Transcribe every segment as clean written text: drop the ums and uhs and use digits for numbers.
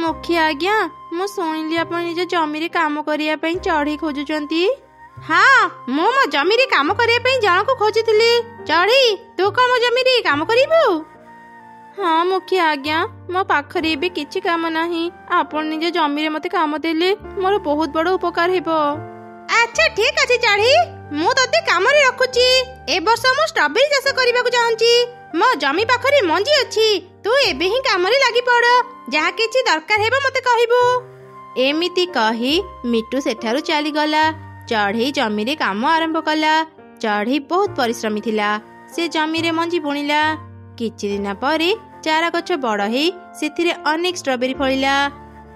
मुखिया आज्ञा मु शुणिली आप निज जमी काम करने चढ़ी खोजुंट। हाँ मु मो जमी काम करने जन को खोजुली। चढ़ी तू कौन मो जमी काम करू? हाँ मुखिया आज्ञा मो पाखरे भी किछि काम नाही। आपण निज जमी मते काम देले मोर बहुत बड़ उपकार हेबो। अच्छा ठीक अछि चढ़ी मु तते काम रे रखुची। ए वर्ष मु स्ट्रॉबेरी चाष करबा को चाहूची। मो जमी पाखरे मंजी अछि। तू एबे ही काम रे लागि पड़। जहा किछि दरकार हेबो मते कहिबो। एमिति कही मिट्टू सेठारु चली गला। चढ़ी जमी रे काम आरंभ कला। चढ़ी बहुत परिश्रमी थिला। से जमी रे मंजी बुणिला। किछि दिन परे चारा गछ बड़ हे सेथिरे अनेक स्ट्रॉबेरी फलिला।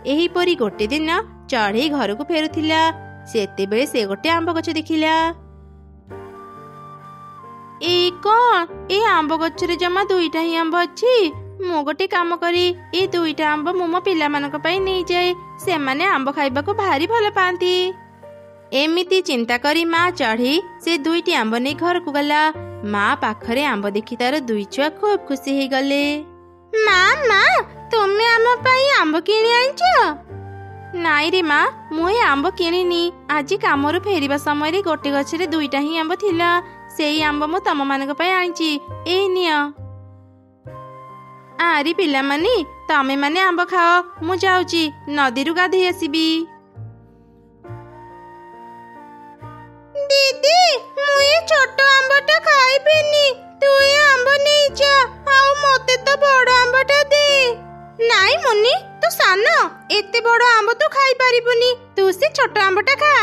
एही परी गोटे दिन चढ़ी घर को फेरुथिला। सेते बेले से गोटे आंब गछ देखिला। ए कौन ए आंब गछ रे जमा दुईटा ही आंब अछि। मु गोटे काम करी ए दुईटा आंब मु मो पिला मानक पई नै जाय। से माने आंब खाइबा को भारी भल पांती। एमिति चिंता करी माँ चढ़ी से दुईटी आंब नै घर को गला। माँ पाखरे आंब देखि तार दुई छुआ खूब खुशी हे गले। माँ माँ तुमे आम पई आंब किणी आइछ? नाई रे माँ मु ए आंब किणीनी। आज कामरु फेरिबा समय रे गोटे गछरे दुईटा ही आंब थिला। सेई आंब मु तम मानक पई आइछि। ए निया। आरी पिला माने तमे माने आंब खाओ। मु जाउची नदीरु गाधेई आसीबी। दीदी मु ए छोट आंबटा खाइबेनी। तू ए आंब नै जा आउ मते तो बड़ आंबटा दे। नाई मुन्नी तू सानो एते बड़ आंब तू खाई परिबुनी। तू से छोट आंबटा खा।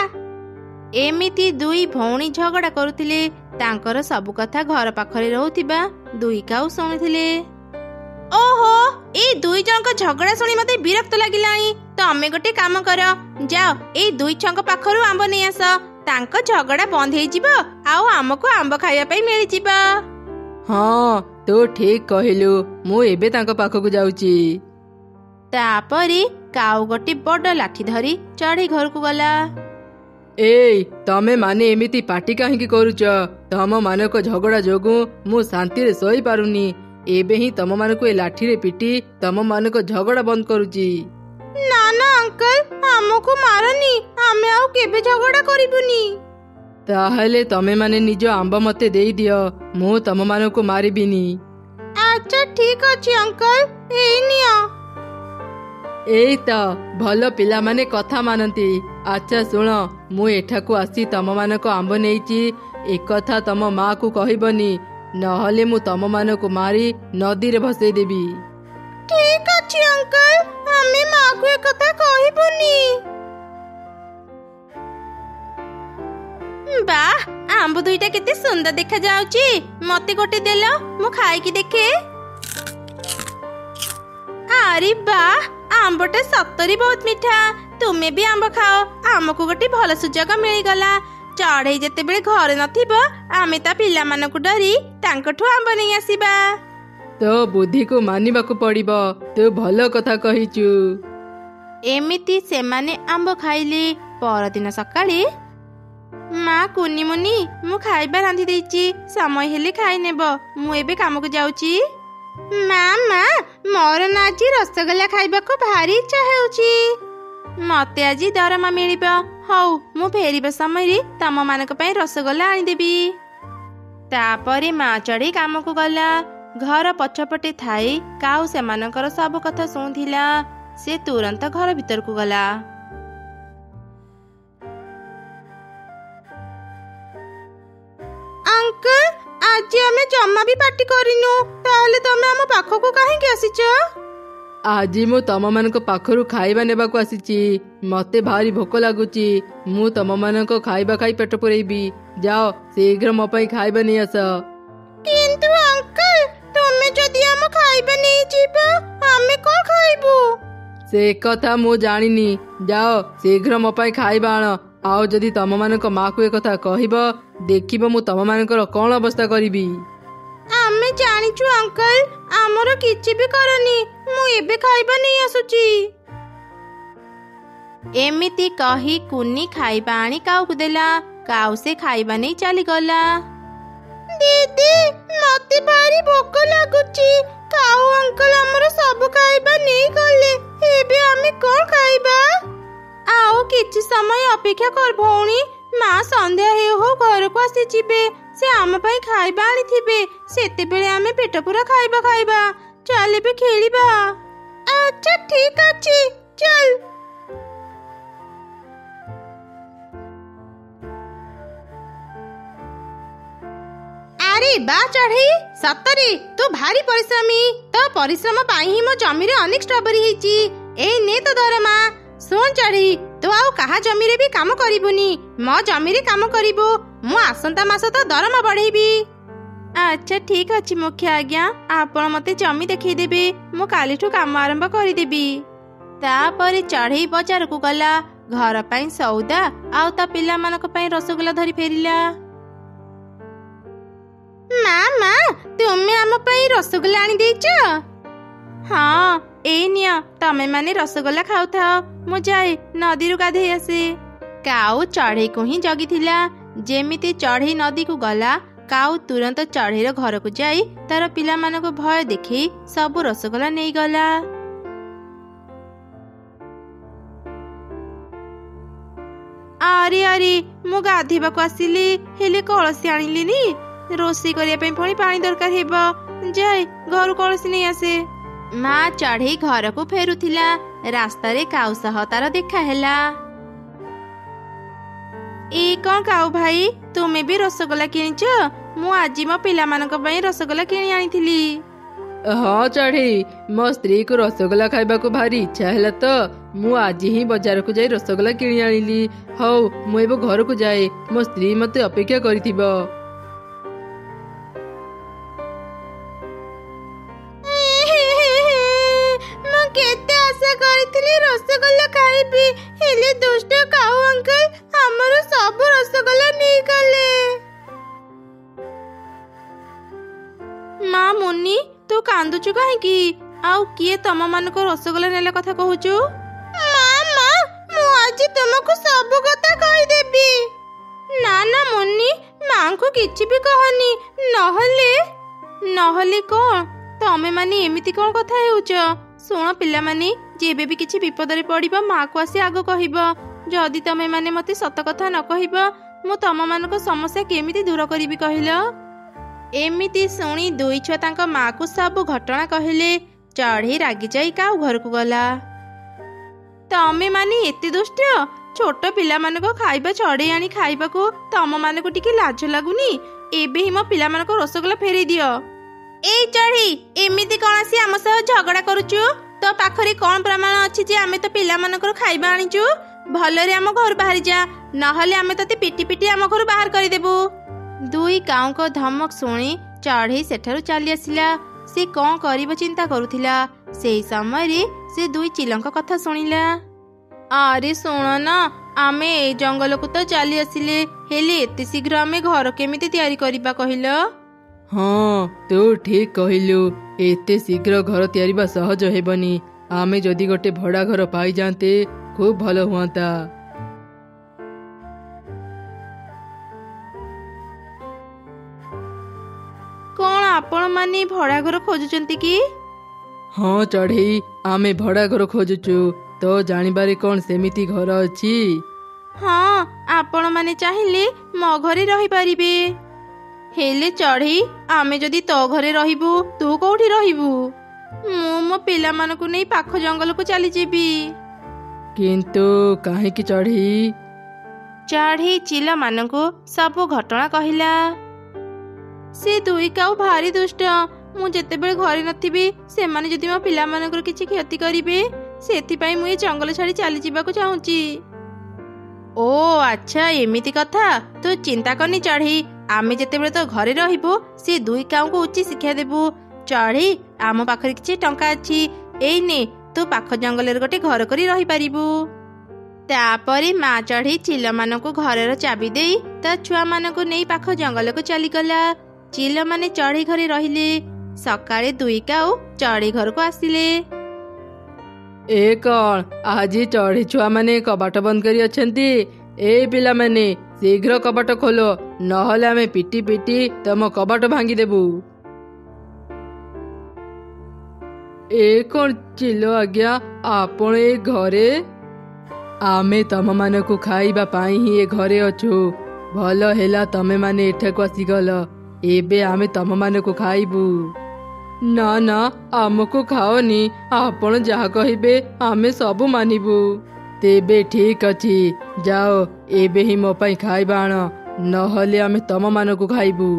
एमिति दुई भौणी झगड़ा करुथिले। तांकर सब कथा घर पाखरे रहउथिबा दुई काउ सुनिथिले। ओहो ए दुई जणक झगड़ा सुनी मते विरक्त लागिलानी। तमे गोटे काम कर जाओ ए दुई छंक पाखरु आंब नै आस। तांको झगड़ा बंद हे जिवो आउ हमको आंब खाइबा पई मिलि जिवो। हाँ तू ठीक कहिलु। मु एबे तांको पाखकु जाउची। तापरे काउ गोटे बड़ लाठी धरी चढ़ी घर को गला। ए तमे माने एमिति पाटी काहेकि करूच? तम मानको झगड़ा जोगु मु शांति रे सोई पारुनी। एबे ही तम मानको ए लाठी रे पिटी तम मानको झगड़ा बंद करूची। ना ना अंकल हमको मारनी। हमें आउ केबे झगड़ा करिबुनी। ताहले तमे माने निज आंब मते देई दियो। मु तम मानको मारिबिनी। अच्छा ठीक अछि अंकल ए निया। एई त भल पिला माने कथा मानती। अच्छा सुन मु एठाकू आसी तम मानको आंब नेइची। एक कथा तम माँ को कहिबनी नहले मु तम मानको मारी नदी रे भसेई देबी। ठीक अछि अंकल हमें माँ को एक कथा कहिबनी। वाह आंब दुईटा केते सुंदर देखा जाउची। मते गोटे देलो मु खाई की देखे। अरे वाह आंबटा सतरी बहुत मीठा। तुमे भी आंब खाओ। आमको गोटे भल सुजोग मिल गला। चढ़ई जेते बेले घरे नथिबो आमे ता पिला मानकु डरी तांकठु आंब नै आसीबा। तो बुद्धि को मानिबाकु पड़िबो। तू भल कथा कहिचु। एमिति सेमाने आंब खाइले। परदिन सकाळे माँ कुनी मुनी मु खाइबा रांधि देइची। समय हेले खाइ नेबो। मु एबे काम को जाउची। मामा मोर ना आज रसगोल्ला खाइबा को भारी इच्छा हेउची। मते आज दरमा मिलिबो। हौ मु फेरिबा समय रे तम मानक पई रसगोल्ला आनी देबी। तापरे माँ चढ़ी काम को गला। घर पछपटे थाई काउ सेमानकर सब कथा सुनिथिला। से तुरंत घर भीतर को गला। अंकल आज हमें जम्मा भी पार्टी करिनु। ताहले तमे हम पाखको काहे के आसीच? आज मु तम मानको पाखरु खाइबा नेबाकु आसीची। मते भारी भोक लागुची। मु तम मानको खाइबा खाई पेट पुरेबी। जाओ शीघ्र मो पई खाइबा नै आस। किंतु अंकल तुमे जदी हम खाइबा नै जीबो हमें को खाइबो? से कथा मु जानिनी। जाओ शीघ्र मो पई खाइबा आण। आओ जदी तम मानको माँ को ए कथा कहिबो देखिबो मु तम मानकर कोन अवस्था करिबी। आमे जानिछु अंकल हमरो किछि भी करनी। मु एबे खाइबा नै आसुची। एमिति कही कुनी खाइबा आनी काउ को देला। काउ से खाइबा नै चली गला। दीदी मते भारी भोक लागुची। काउ अंकल हमरो सब खाइबा नै गले। हे ଏବେ ଆମେ କଣ ଖାଇବା? ଆଉ କିଛି ସମୟ ଅପେକ୍ଷା କର ଭଉଣୀ। ମା ସନ୍ଧ୍ୟା ହେଉ ହେଉ ଘରକୁ ଆସିଯିବେ। ସେ ଆମ ପାଇଁ ଖାଇବା ଆଣିଥିବେ। ସେତେବେଳେ ଆମେ ପେଟ ପୁରା ଖାଇବା। ଚାଲ ଏବେ ଖେଳିବା। ଆଚ୍ଛା ଠିକ ଅଛି, ଚାଲ। ଆରେ ବା ଚଢ଼େଇ, ସତରେ ତୁ ଭାରି ପରିଶ୍ରମୀ। ତୋ ପରିଶ୍ରମ ପାଇଁ ହିଁ ମୋ ଜମିରେ ଅନେକ ଷ୍ଟ୍ରବେରୀ ହେଇଛି। ଏଇ ନେ ତ ଦରମା। ଶୁଣ ଚଢ଼େଇ, ତୁ ଆଉ କାହା ଜମିରେ ବି କାମ କରିବୁନି, ମୋ ଜମିରେ କାମ କରିବୁ। ମୁଁ ଆସନ୍ତା ମାସ ତ ଦରମା ବଢେଇବି। ଆଚ୍ଛା ଠିକ ଅଛି ମୁଖ୍ୟ ଆଜ୍ଞା, ଆପଣ ମତେ ଜମି ଦେଖେଇଦେବେ। ମୁଁ କାଲିଠୁ କାମ ଆରମ୍ଭ କରିଦେବି। ତାପରେ ଚଢ଼େଇ ବଜାରକୁ ଗଲା। ଘର ପାଇଁ ସଉଦା ଆଉ ତା ପିଲାମାନଙ୍କ ପାଇଁ ରସଗୋଲା ଧରି ଫେରିଲା। ମା, ତୁମେ ଆମ ପାଇଁ ରସଗୋଲା ଆଣି ଦେଇଛ? ହଁ, ଏଇ ନିଅ, ତମେ ମାନେ ରସଗୋଲା ଖାଉଥାଅ। ମୁଁ ଯାଏ ନଦୀରୁ ଗାଧେଇ ଆସେ। କାଉ ଚଢ଼େଇକୁ ହିଁ ଜଗିଥିଲା। ଯେମିତି ଚଢ଼େଇ ନଦୀକୁ ଗଲା, କାଉ ତୁରନ୍ତ ଚଢ଼େଇର ଘରକୁ ଯାଇ ତାର ପିଲାମାନଙ୍କୁ ଭୟ ଦେଖେଇ ସବୁ ରସଗୋଲା ନେଇଗଲା। ଆରେ ମୁଁ ଗାଧେଇବାକୁ ଆସିଲି, ହେଲେ କଳସୀ ଆଣିଲିନି। ରୋଷେଇ କରିବା ପାଇଁ ପୁଣି ପାଣି ଦରକାର ହେବ। ଯାଏ ଘରୁ କଳସୀ ନେଇ ଆସେ। ମା ଚଢ଼େଇ ଘରକୁ ଫେରୁଥିଲା। ରାସ୍ତାରେ କାଉ ସହ ତାର ଦେଖା ହେଲା। ଏଇ କଣ କାଉ ଭାଇ, ତୁମେ ବି ରସଗୋଲା କିଣିଛ? ମୁଁ ଆଜି ମୋ ପିଲାମାନଙ୍କ ପାଇଁ ରସଗୋଲା କିଣି ଆଣିଥିଲି। ହଁ ଚଢ଼େଇ, ମୋ ସ୍ତ୍ରୀକୁ ରସଗୋଲା ଖାଇବାକୁ ଭାରି ଇଚ୍ଛା ହେଲା ତ ମୁଁ ଆଜି ହିଁ ବଜାରକୁ ଯାଇ ରସଗୋଲା କିଣି ଆଣିଲି। ହଉ, ମୁଁ ଏବେ ଘରକୁ ଯାଏ। ମୋ ସ୍ତ୍ରୀ ମତେ ଅପେକ୍ଷା କରିଥିବ। ମୁଁ କେତେ ଆଶା କରିଥିଲି ରସଗୋଲା ଖାଇବି, ହେଲେ ଦୁଷ୍ଟ କାଉ ଅଙ୍କଲ ଆମର ସବୁ ରସଗୋଲା ନେଇଗଲେ। ମା ମୁନି, ତୁ କାନ୍ଦୁଛୁ କାହିଁକି? ଆଉ କିଏ ତମ ମାନଙ୍କ ରସଗୋଲା ନେଲା କଥା କହୁଛୁ? ମା, ମୁଁ ଆଜି ତୁମକୁ ସବୁ କଥା କହିଦେବି। ନା ମୁନି, ମାଙ୍କୁ କିଛି ବି କହନି। ନହେଲେ କଣ? ତମେ ମାନେ ଏମିତି କଣ କଥା ହେଉଛ? ଶୁଣ ପିଲାମାନେ, ଯେବେ ବି କିଛି ବିପଦରେ ପଡିବ ମାକୁ ଆସି ଆଗ କହିବ। ଯଦି ତମେ ମାନେ ମତେ ସତ କଥା ନ କହିବ, ମୁଁ ତମ ମାନଙ୍କ ସମସ୍ୟା କେମିତି ଦୂର କରିବି କହିଲ? ଏମିତି ଶୁଣି ଦୁଇ ଛୁଆ ତାଙ୍କ ମାକୁ ସବୁ ଘଟଣା କହିଲେ। ଚଢ଼େଇ ରାଗି ଯାଇ କାଉ ଘରକୁ ଗଲା। ତମେ ମାନେ ଏତେ ଦୁଷ୍ଟ? ଛୋଟ ପିଲାମାନଙ୍କ ଖାଇବା ଛଡେଇ ଆଣି ଖାଇବାକୁ ତମ ମାନଙ୍କୁ ଟିକେ ଲାଜ ଲାଗୁନି? ଏବେ ହିଁ ମୋ ପିଲାମାନଙ୍କ ରସଗୋଲା ଫେରେଇ ଦିଅ। ଏଇ ଚଢ଼େଇ, ଏମିତି କଣ ଆସି ଆମ ସହ ଝଗଡା କରୁଛୁ? ତୋ ପାଖରେ କଣ ପ୍ରମାଣ ଅଛି ଯେ ଆମେ ତ ପିଲାମାନଙ୍କର ଖାଇବା ଆଣିଛୁ? ଭଲରେ ଆମ ଘରୁ ବାହାରି ଯା, ନହେଲେ ଆମେ ତତେ ପିଟି ପିଟି ଆମ ଘରୁ ବାହାର କରିଦେବୁ। ଦୁଇ କାଉଙ୍କ ଧମକ ଶୁଣି ଚଢ଼େଇ ସେଠାରୁ ଚାଲି ଆସିଲା। ସେ କଣ କରିବ ଚିନ୍ତା କରୁଥିଲା। ସେହି ସମୟରେ ସେ ଦୁଇ ଚିଲଙ୍କ କଥା ଶୁଣିଲା। ଆରେ ଶୁଣ ନା, ଆମେ ଏଇ ଜଙ୍ଗଲକୁ ତ ଚାଲି ଆସିଲେ, ହେଲେ ଏତେ ଶୀଘ୍ର ଆମେ ଘର କେମିତି ତିଆରି କରିବା କହିଲ? ହଁ, ତୁ ଠିକ କହିଲୁ। ଏତେ ଶୀଘ୍ର ଘର ତିଆରିବା ସହଜ ହେବନି। ଆମେ ଯଦି ଗୋଟେ ଭଡା ଘର ପାଇଯାନ୍ତେ ଖୁବ ଭଲ ହୁଅନ୍ତା। କଣ ଆପଣ ମାନେ ଭଡା ଘର ଖୋଜୁଛନ୍ତି କି? ହଁ ଚଢ଼େଇ, ଆମେ ଭଡା ଘର ଖୋଜୁଛୁ। ତ ଜାଣିବାରେ କଣ ସେମିତି ଘର ଅଛି? ହଁ, ଆପଣ ମାନେ ଚାହିଁଲେ ମୋ ଘରେ ରହିପାରିବେ। ହେଲେ ଚଢ଼େଇ, ଆମେ ଯଦି ତୋ ଘରେ ରହିବୁ, ତୁ କୋଉଠି ରହିବୁ? ମୁଁ ମୋ ପିଲାମାନଙ୍କୁ ନେଇ ପାଖ ଜଙ୍ଗଲକୁ ଚାଲିଯିବି। କିନ୍ତୁ କାହିଁକି ଚଢ଼େଇ? ଚଢ଼େଇ ଚିଲମାନଙ୍କୁ ସବୁ ଘଟଣା କହିଲା। ସେ ଦୁଇ କାଉ ଭାରି ଦୁଷ୍ଟ। ମୁଁ ଯେତେବେଳେ ଘରେ ନଥିବି, ସେମାନେ ଯଦି ମୋ ପିଲାମାନଙ୍କର କିଛି କ୍ଷତି କରିବେ, ସେଥିପାଇଁ ମୁଁ ଏ ଜଙ୍ଗଲ ଛାଡି ଚାଲିଯିବାକୁ ଚାହୁଁଛି। ଓ ଆଚ୍ଛା, ଏମିତି କଥା। ତୁ ଚିନ୍ତା କରନି ଚଢ଼େଇ, ଆମେ ଯେତେବେଳେ ତ ଘରେ ରହିବୁ, ସେ ଦୁଇ କାଉଙ୍କୁ ଉଚିତ ଶିକ୍ଷା ଦେବୁ। ଚଢ଼େଇ, ଆମ ପାଖରେ କିଛି ଟଙ୍କା ଅଛି, ଏଇ ନେ, ତୁ ପାଖ ଜଙ୍ଗଲରେ ଗୋଟେ ଘର କରି ରହିପାରିବୁ। ତାପରେ ମା ଚଢ଼େଇ ଚିଲମାନଙ୍କୁ ଘରର ଚାବି ଦେଇ ତା ଛୁଆମାନଙ୍କୁ ନେଇ ପାଖ ଜଙ୍ଗଲକୁ ଚାଲିଗଲା। ଚିଲମାନେ ଚଢ଼େଇ ଘରେ ରହିଲେ। ସକାଳେ ଦୁଇ କାଉ ଚଢ଼େଇ ଘରକୁ ଆସିଲେ। ଏ କଣ, ଆଜି ଚଢ଼େଇ ଛୁଆ ମାନେ କବାଟ ବନ୍ଦ କରି ଅଛନ୍ତି? ଏଇ ପିଲାମାନେ, ଶୀଘ୍ର କବାଟ ଖୋଲ, ନହେଲେ ଆମେ ପିଟି ପିଟି ତମ କବାଟ ଭାଙ୍ଗିଦେବୁ। ଏ କ'ଣ ଚିଲ ଆଜ୍ଞା, ଆପଣ ଏ ଘରେ? ଆମେ ତମମାନଙ୍କୁ ଖାଇବା ପାଇଁ ହିଁ ଏ ଘରେ ଅଛୁ। ଭଲ ହେଲା ତମେମାନେ ଏଠାକୁ ଆସିଗଲ। ଏବେ ଆମେ ତମମାନଙ୍କୁ ଖାଇବୁ। ନା ନା, ଆମକୁ ଖାଅନି। ଆପଣ ଯାହା କହିବେ ଆମେ ସବୁ ମାନିବୁ। ତେବେ ଠିକ୍ ଅଛି, ଯାଅ ଏବେ ହିଁ ମୋ ପାଇଁ ଖାଇବା ଆଣ, ନହେଲେ ଆମେ ତମମାନଙ୍କୁ ଖାଇବୁ।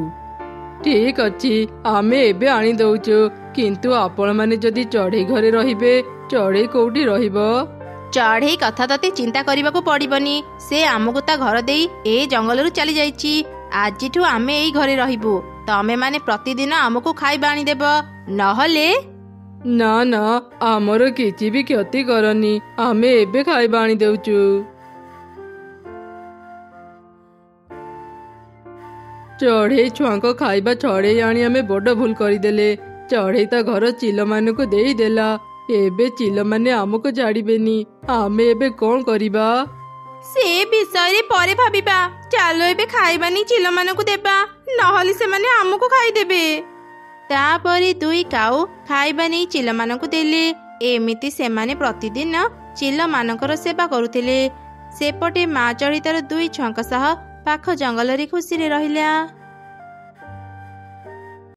ଠିକ୍ ଅଛି, ଆମେ ଏବେ ଆଣିଦଉଛୁ। କିନ୍ତୁ ଆପଣମାନେ ଯଦି ଚଢ଼େଇ ଘରେ ରହିବେ, ଚଢ଼େଇ କୋଉଠି ରହିବ? ଚଢ଼େଇ କଥା ତତେ ଚିନ୍ତା କରିବାକୁ ପଡ଼ିବନି। ସେ ଆମକୁ ତା ଘର ଦେଇ ଏ ଜଙ୍ଗଲରୁ ଚାଲି ଯାଇଛି। ଆଜିଠୁ ଆମେ ଏଇ ଘରେ ରହିବୁ। ତମେମାନେ ପ୍ରତିଦିନ ଆମକୁ ଖାଇବା ଆଣିଦେବ, ନହେଲେ ନା ନା, ଆମର କିଛି ବି କ୍ଷତି କରନି। ଆମେ ଏବେ ଖାଇବା ଆଣିଦେଉଛୁ। ଚଢ଼େଇ ଛୁଆଙ୍କ ଖାଇବା ଛଡ଼େଇ ଆଣି ଆମେ ବଡ଼ ଭୁଲ କରିଦେଲେ। ଚଢ଼େଇ ତା ଘର ଚିଲମାନଙ୍କୁ ଦେଇଦେଲା। ଏବେ ଚିଲମାନେ ଆମକୁ ଛାଡ଼ିବେନି। ଆମେ ଏବେ କ'ଣ କରିବା? ସେ ବିଷୟରେ ପରେ ଭାବିବା। ଚାଲ ଏବେ ଖାଇବାନି ଚିଲମାନଙ୍କୁ ଦେବା, ନହେଲେ ସେମାନେ ଆମକୁ ଖାଇଦେବେ। ତାପରେ ଦୁଇ କାଉ ଖାଇବା ନେଇ ଚିଲମାନଙ୍କୁ ଦେଲେ। ଏମିତି ସେମାନେ ପ୍ରତିଦିନ ଚିଲମାନଙ୍କର ସେବା କରୁଥିଲେ। ସେପଟେ ମା ଚଢ଼େଇ ତାର ଦୁଇ ଛୁଆଙ୍କ ସହ ପାଖ ଜଙ୍ଗଲରେ ଖୁସିରେ ରହିଲା।